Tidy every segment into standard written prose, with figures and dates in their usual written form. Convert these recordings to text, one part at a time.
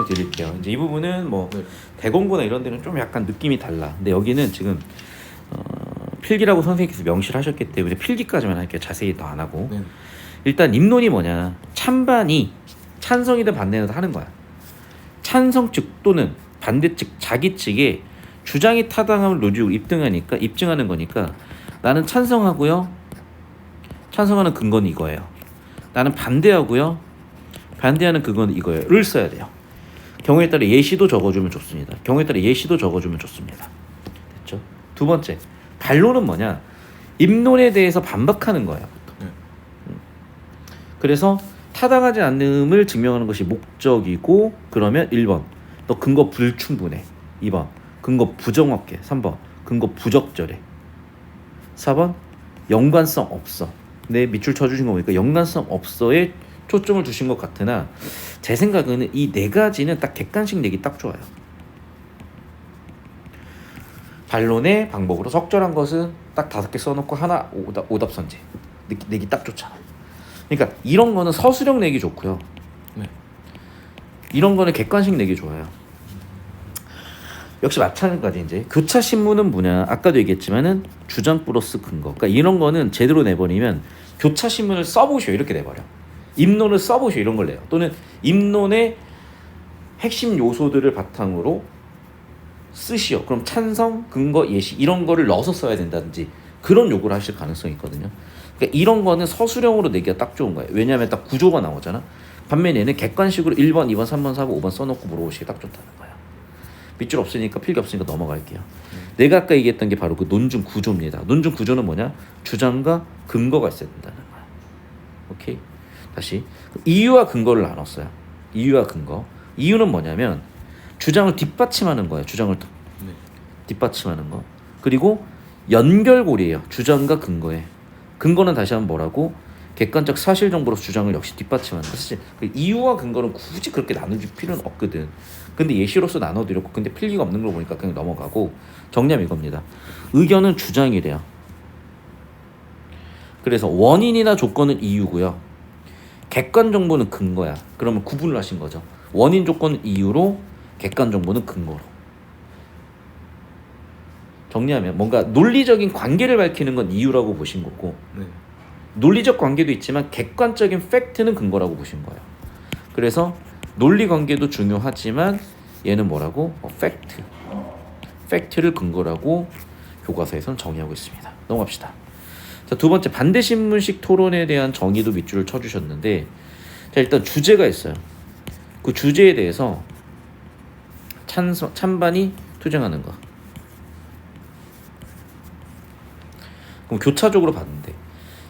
설명을 드릴게요. 이제 이 부분은 뭐 네. 대공고나 이런 데는 좀 약간 느낌이 달라. 근데 여기는 지금 필기라고 선생님께서 명시를 하셨기 때문에 필기까지만 할게요. 자세히 더 안 하고. 네. 일단 입론이 뭐냐? 찬반이 찬성이든 반대든 하는 거야. 찬성 측 또는 반대 측 자기 측에 주장이 타당함을 논리적으로 입증하는 거니까 나는 찬성하고요. 찬성하는 근거는 이거예요. 나는 반대하고요. 반대하는 근거는 이거예요.를 써야 돼요. 경우에 따라 예시도 적어주면 좋습니다. 경우에 따라 예시도 적어주면 좋습니다. 됐죠? 두 번째, 반론은 뭐냐? 입론에 대해서 반박하는 거예요. 네. 그래서 타당하지 않음을 증명하는 것이 목적이고, 그러면 1번 너 근거 불충분해, 2번 근거 부정확해, 3번 근거 부적절해, 4번 연관성 없어. 내 밑줄 쳐주신 거 보니까 연관성 없어에 초점을 두신 것 같으나 제 생각에는 이 네 가지는 딱 객관식 내기 딱 좋아요. 반론의 방법으로 적절한 것은 딱 5개 써놓고 하나 오답 선제 내기 딱 좋잖아. 그러니까 이런 거는 서술형 내기 좋고요. 네. 이런 거는 객관식 내기 좋아요. 역시 마찬가지. 이제 교차 신문은 뭐냐? 아까도 얘기했지만은 주장 플러스 근거. 그러니까 이런 거는 제대로 내버리면 교차 신문을 써보시오 이렇게 내버려. 입론을 써보시오 이런 걸 내요. 또는 입론의 핵심 요소들을 바탕으로 쓰시오. 그럼 찬성, 근거, 예시 이런 거를 넣어서 써야 된다든지 그런 요구를 하실 가능성이 있거든요. 그러니까 이런 거는 서술형으로 내기가 딱 좋은 거예요. 왜냐하면 딱 구조가 나오잖아. 반면에 얘는 객관식으로 1번, 2번, 3번, 4번, 5번 써놓고 물어보시기 딱 좋다는 거야. 밑줄 없으니까 필기 없으니까 넘어갈게요. 내가 아까 얘기했던 게 바로 그 논증 구조입니다. 논증 구조는 뭐냐? 주장과 근거가 있어야 된다는 거야. 오케이. 다시 이유와 근거를 나눴어요. 이유와 근거. 이유는 뭐냐면 주장을 뒷받침하는 거예요. 주장을 네. 뒷받침하는 거. 그리고 연결고리예요. 주장과 근거에. 근거는 다시 한번 뭐라고? 객관적 사실 정보로 주장을 역시 뒷받침하는 거. 사실 이유와 근거는 굳이 그렇게 나눠줄 필요는 없거든. 근데 예시로서 나눠드렸고, 근데 필기가 없는 걸 보니까 그냥 넘어가고, 정리하면 이겁니다. 의견은 주장이래요. 그래서 원인이나 조건은 이유고요. 객관 정보는 근거야. 그러면 구분을 하신 거죠. 원인 조건은 이유로, 객관 정보는 근거로. 정리하면 뭔가 논리적인 관계를 밝히는 건 이유라고 보신 거고, 네. 논리적 관계도 있지만 객관적인 팩트는 근거라고 보신 거예요. 그래서 논리 관계도 중요하지만 얘는 뭐라고? 팩트. 팩트를 근거라고 교과서에서는 정의하고 있습니다. 넘어갑시다. 자, 두 번째, 반대 신문식 토론에 대한 정의도 밑줄을 쳐주셨는데, 자, 일단 주제가 있어요. 그 주제에 대해서 찬반이 투쟁하는 거. 그럼 교차적으로 봤는데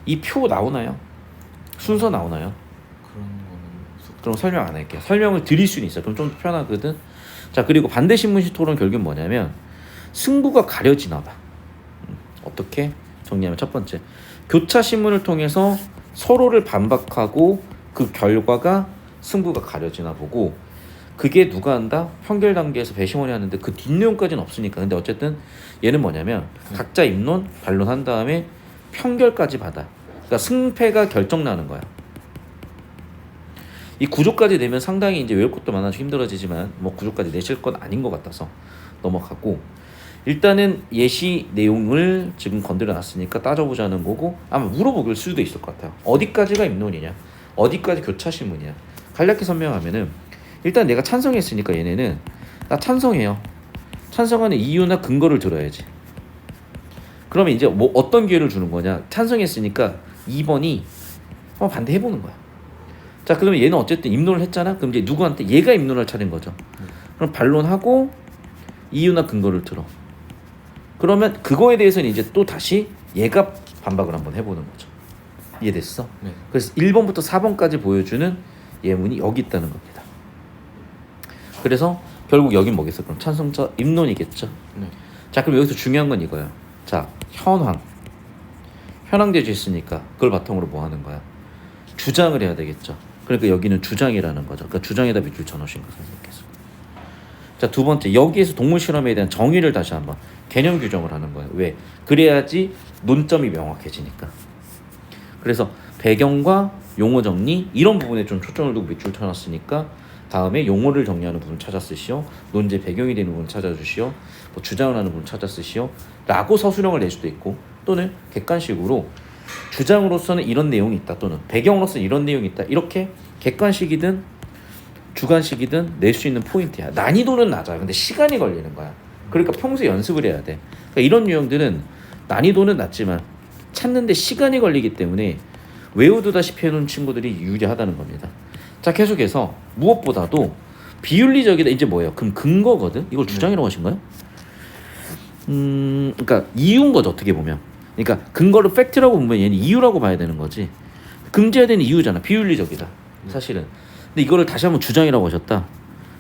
이 표 나오나요? 순서 나오나요? 그런 거는 그럼 설명 안 할게요. 설명을 드릴 수는 있어요. 그럼 좀 편하거든. 자, 그리고 반대 신문식 토론 결국은 뭐냐면 승부가 가려지나 봐. 어떻게 정리하면 첫 번째, 교차 신문을 통해서 서로를 반박하고 그 결과가 승부가 가려지나 보고, 그게 누가 한다? 판결 단계에서 배심원이 하는데 그 뒷내용까지는 없으니까. 근데 어쨌든 얘는 뭐냐면 각자 입론, 반론한 다음에 판결까지 받아. 그러니까 승패가 결정나는 거야. 이 구조까지 내면 상당히 이제 외울 것도 많아서 힘들어지지만 뭐 구조까지 내실 건 아닌 것 같아서 넘어가고, 일단은 예시 내용을 지금 건드려 놨으니까 따져보자는 거고, 아마 물어보길 수도 있을 것 같아요. 어디까지가 입론이냐, 어디까지 교차 신문이냐. 간략히 설명하면은 일단 내가 찬성했으니까 얘네는 나 찬성해요. 찬성하는 이유나 근거를 들어야지. 그러면 이제 뭐 어떤 기회를 주는 거냐? 찬성했으니까 2번이 반대해보는 거야. 자, 그러면 얘는 어쨌든 입론을 했잖아. 그럼 이제 누구한테? 얘가 입론할 차례인 거죠. 그럼 반론하고 이유나 근거를 들어. 그러면 그거에 대해서는 이제 또 다시 얘가 반박을 한번 해보는 거죠. 이해됐어? 네. 그래서 1번부터 4번까지 보여주는 예문이 여기 있다는 겁니다. 그래서 결국 여긴 뭐겠어? 그럼 찬성자 입론이겠죠. 네. 자, 그럼 여기서 중요한 건 이거야. 자, 현황제주 있으니까 그걸 바탕으로 뭐 하는 거야? 주장을 해야 되겠죠. 그러니까 여기는 주장이라는 거죠. 그러니까 주장에다 밑줄 쳐놓으신 거 선생님께서. 자, 두 번째, 여기에서 동물 실험에 대한 정의를 다시 한번 개념 규정을 하는 거예요. 왜? 그래야지 논점이 명확해지니까. 그래서 배경과 용어 정리 이런 부분에 좀 초점을 두고 밑줄 쳐놨으니까 다음에 용어를 정리하는 부분 찾아 쓰시오. 논제 배경이 되는 부분 찾아주시오. 뭐 주장을 하는 부분 찾아 쓰시오. 라고 서술형을 낼 수도 있고 또는 객관식으로 주장으로서는 이런 내용이 있다 또는 배경으로서는 이런 내용이 있다. 이렇게 객관식이든 주관식이든 낼 수 있는 포인트야. 난이도는 낮아요. 근데 시간이 걸리는 거야. 그러니까 평소에 연습을 해야 돼. 그러니까 이런 유형들은 난이도는 낮지만 찾는데 시간이 걸리기 때문에 외우두다시피 해놓은 친구들이 유리하다는 겁니다. 자, 계속해서 무엇보다도 비윤리적이다. 이제 뭐예요? 그럼 근거거든. 이걸 주장이라고 하신가요? 그러니까 이유인 거죠. 어떻게 보면. 그러니까 근거를 팩트라고 보면 얘는 이유라고 봐야 되는 거지. 금지해야 되는 이유잖아. 비윤리적이다. 사실은. 근데 이거를 다시 한번 주장이라고 하셨다.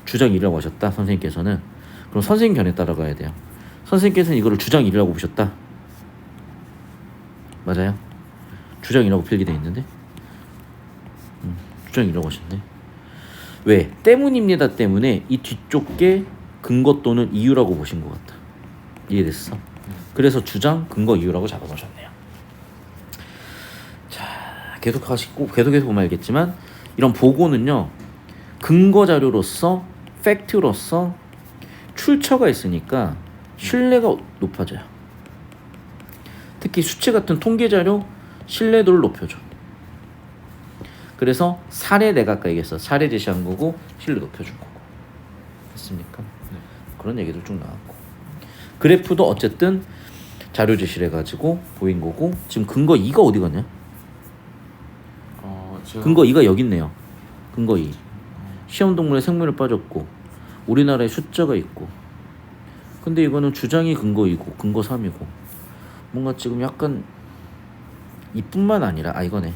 주장 1이라고 하셨다. 선생님께서는. 그럼 선생님 견해 따라가야 돼요. 선생님께서는 이거를 주장 1이라고 보셨다. 맞아요? 주장 1이라고 필기돼 있는데. 주장 1이라고 하셨네. 왜? 때문입니다. 때문에 이 뒤쪽 게 근거 또는 이유라고 보신 것 같다. 이해됐어? 그래서 주장, 근거, 이유라고 잡아놓으셨네요. 자, 계속해서 보면 알겠지만 이런 보고는요, 근거 자료로서 팩트로서 출처가 있으니까 신뢰가 높아져요. 특히 수치 같은 통계 자료 신뢰도를 높여줘. 그래서 사례 내가 아까 얘기했어. 사례 제시한 거고 신뢰 높여준 거고. 됐습니까? 네. 그런 얘기도 쭉 나왔고. 그래프도 어쨌든 자료 제시를 해가지고 보인 거고. 지금 근거 2가 어디 갔냐? 근거 2가 여기 있네요. 근거 2. 시험 동물에 생물이 빠졌고 우리나라에 숫자가 있고. 근데 이거는 주장이 근거 2고 근거 3이고 뭔가 지금 약간 이뿐만 아니라 이거네.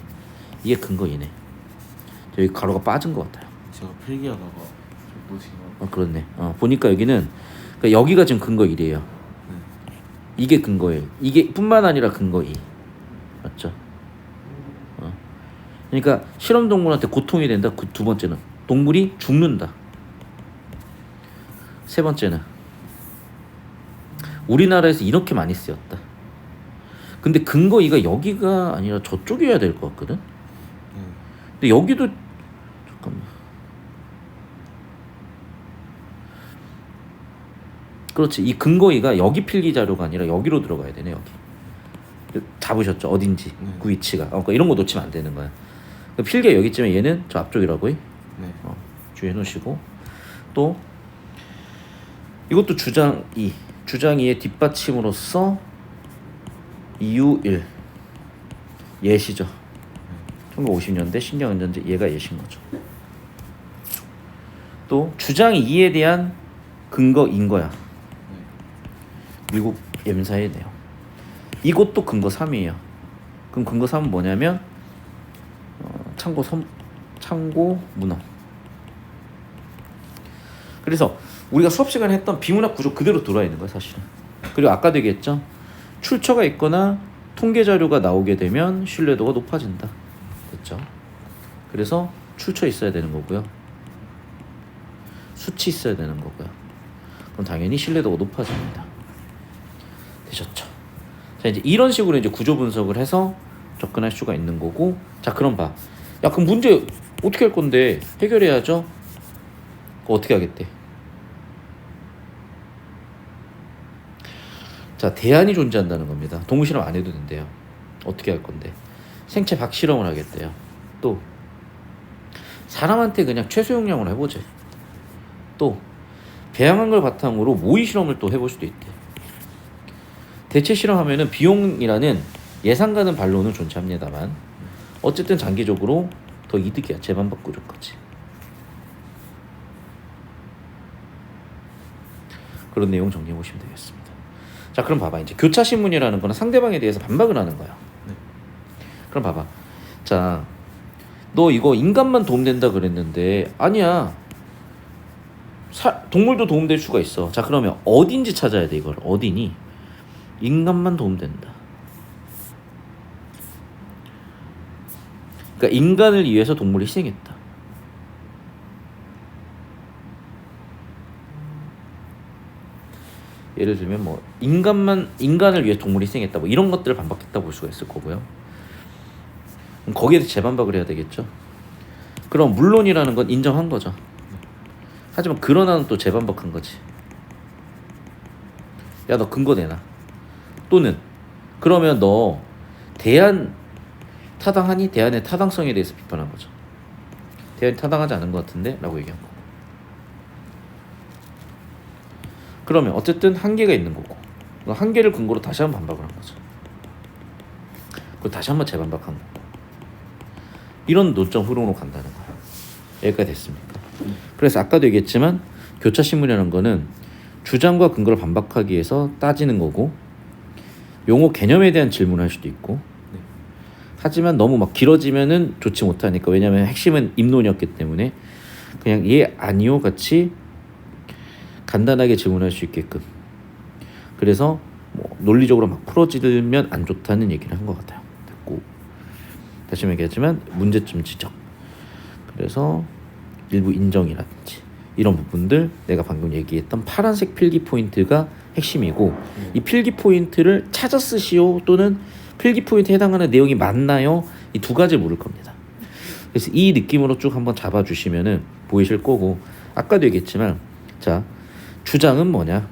이게 근거 2네. 여기 가로가 빠진 것 같아요. 제가 필기하다가 좀 놓친 거. 그렇네. 보니까 여기는 그러니까 여기가 지금 근거 1이에요. 이게 근거예요. 이게 뿐만 아니라 근거 2. 맞죠? 그러니까 실험 동물한테 고통이 된다. 그 두 번째는 동물이 죽는다. 세 번째는 우리나라에서 이렇게 많이 쓰였다. 근데 근거 2가 여기가 아니라 저쪽이어야 될 것 같거든. 근데 여기도 잠깐만. 그렇지. 이 근거 2가 여기 필기 자료가 아니라 여기로 들어가야 되네. 여기. 잡으셨죠? 어딘지 그 위치가. 그러니까 이런 거 놓치면 안 되는 거야. 필기가 여기 있지만 얘는 저 앞쪽이라고. 네. 주의해 놓으시고 또 이것도 주장 2. 주장 2의 뒷받침으로써 이유 1. 예시죠. 1950년대 신경안전제 얘가 예시인 거죠. 또 주장 2에 대한 근거인 거야. 미국 예민사의 내용. 이것도 근거 3이에요. 그럼 근거 3은 뭐냐면 참고 문헌. 그래서 우리가 수업 시간에 했던 비문학 구조 그대로 들어와 있는 거야 사실은. 그리고 아까도 얘기했죠. 출처가 있거나 통계 자료가 나오게 되면 신뢰도가 높아진다. 됐죠? 그래서 출처 있어야 되는 거고요. 수치 있어야 되는 거고요. 그럼 당연히 신뢰도가 높아집니다. 되셨죠? 자, 이제 이런 식으로 이제 구조 분석을 해서 접근할 수가 있는 거고. 자, 그럼 봐. 야, 그럼 문제 어떻게 할 건데? 해결해야죠. 어떻게 하겠대? 자, 대안이 존재한다는 겁니다. 동물실험 안 해도 된대요. 어떻게 할 건데? 생체 박실험을 하겠대요. 또 사람한테 그냥 최소 용량으로 해보지. 또 배양한 걸 바탕으로 모의 실험을 또 해볼 수도 있대. 대체 실험하면은 비용이라는 예상 가는 반론은 존재합니다만 어쨌든 장기적으로 더 이득이야. 재반박 구조까지. 그런 내용 정리해 보시면 되겠습니다. 자, 그럼 봐봐. 이제 교차 신문이라는 거는 상대방에 대해서 반박을 하는 거야. 그럼 봐봐. 자, 너 이거 인간만 도움된다 그랬는데 아니야. 동물도 도움될 수가 있어. 자, 그러면 어딘지 찾아야 돼. 이걸 어디니? 인간만 도움된다. 그러니까 인간을 위해서 동물이 희생했다. 예를 들면 뭐 인간을 위해 동물이 희생했다. 뭐 이런 것들을 반박했다 볼 수가 있을 거고요. 그럼 거기에 대해서 재반박을 해야 되겠죠. 그럼 물론이라는 건 인정한 거죠. 하지만 그러나는 또 재반박한 거지. 야, 너 근거 내놔. 또는 그러면 너 대안 타당하니? 대안의 타당성에 대해서 비판한 거죠. 대안이 타당하지 않은 것 같은데? 라고 얘기한 거고. 그러면 어쨌든 한계가 있는 거고, 한계를 근거로 다시 한번 반박을 한 거죠. 그리고 다시 한번 재반박한 거고. 이런 논점 흐름으로 간다는 거야. 여기까지 됐습니까? 그래서 아까도 얘기했지만 교차신문이라는 거는 주장과 근거를 반박하기 위해서 따지는 거고, 용어 개념에 대한 질문을 할 수도 있고, 하지만 너무 막 길어지면은 좋지 못하니까, 왜냐하면 핵심은 입론이었기 때문에 그냥 예 아니요 같이 간단하게 질문할 수 있게끔. 그래서 뭐 논리적으로 막 풀어지면 안 좋다는 얘기를 한 것 같아요. 됐고, 다시 얘기하지만 문제점 지적, 그래서 일부 인정이라든지 이런 부분들, 내가 방금 얘기했던 파란색 필기 포인트가 핵심이고, 이 필기 포인트를 찾아 쓰시오 또는 필기 포인트에 해당하는 내용이 맞나요? 이 두 가지 물을 겁니다. 그래서 이 느낌으로 쭉 한번 잡아주시면은 보이실 거고, 아까도 얘기했지만, 자, 주장은 뭐냐,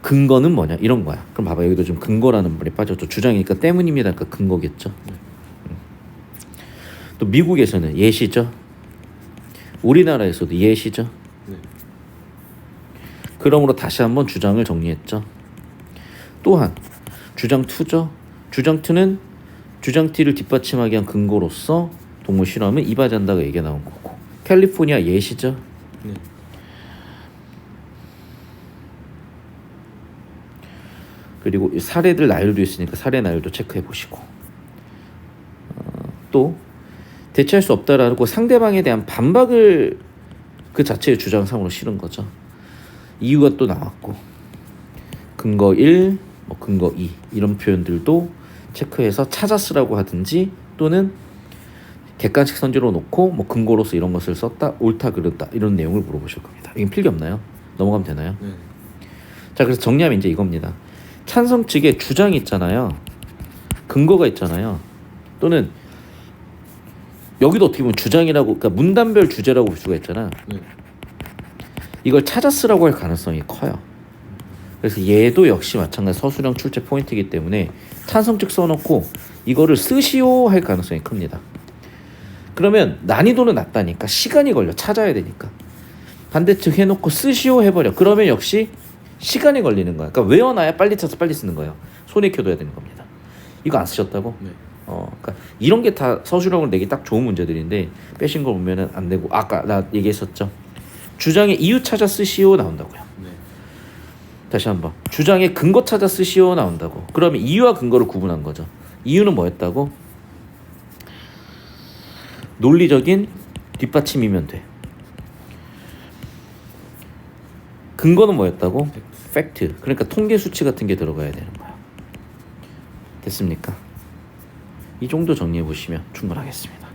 근거는 뭐냐, 이런 거야. 그럼 봐봐, 여기도 좀 근거라는 말이 빠졌죠. 주장이니까 때문입니다. 그러니까 근거겠죠. 또 미국에서는 예시죠. 우리나라에서도 예시죠. 그러므로 다시 한번 주장을 정리했죠. 또한 주장 2죠. 주장 2는 주장 T를 뒷받침하기 위한 근거로서 동물 실험은 이바지한다가 얘기가 나온 거고, 캘리포니아 예시죠. 네. 그리고 사례들 나열도 있으니까 사례 나열도 체크해 보시고, 또 대체할 수 없다라고 상대방에 대한 반박을 그 자체의 주장상으로 실은 거죠. 이유가 또 나왔고, 근거 1, 뭐 근거 2 이런 표현들도 체크해서 찾아 쓰라고 하든지, 또는 객관식 선지로 놓고 뭐 근거로서 이런 것을 썼다, 옳다 그르다 이런 내용을 물어보실 겁니다. 이건 필기 없나요? 넘어가면 되나요? 네. 자, 그래서 정리하면 이제 이겁니다. 찬성 측에 주장이 있잖아요. 근거가 있잖아요. 또는 여기도 어떻게 보면 주장이라고, 그러니까 문단별 주제라고 볼 수가 있잖아. 네. 이걸 찾아 쓰라고 할 가능성이 커요. 그래서 얘도 역시 마찬가지 서술형 출제 포인트이기 때문에 찬성 측 써놓고 이거를 쓰시오 할 가능성이 큽니다. 그러면 난이도는 낮다니까, 시간이 걸려, 찾아야 되니까. 반대측 해놓고 쓰시오 해버려. 그러면 역시 시간이 걸리는 거야. 그러니까 외워놔야 빨리 찾아서 빨리 쓰는 거예요. 손에 켜둬야 되는 겁니다. 이거 안 쓰셨다고? 네. 그러니까 이런 게 다 서술형을 내기 딱 좋은 문제들인데, 빼신 거 보면은 안 되고, 아까 나 얘기했었죠. 주장의 이유 찾아 쓰시오 나온다고요. 네. 다시 한번, 주장의 근거 찾아 쓰시오 나온다고. 그러면 이유와 근거를 구분한 거죠. 이유는 뭐였다고? 논리적인 뒷받침이면 돼. 근거는 뭐였다고? 팩트. 그러니까 통계 수치 같은 게 들어가야 되는 거야. 됐습니까? 이 정도 정리해 보시면 충분하겠습니다.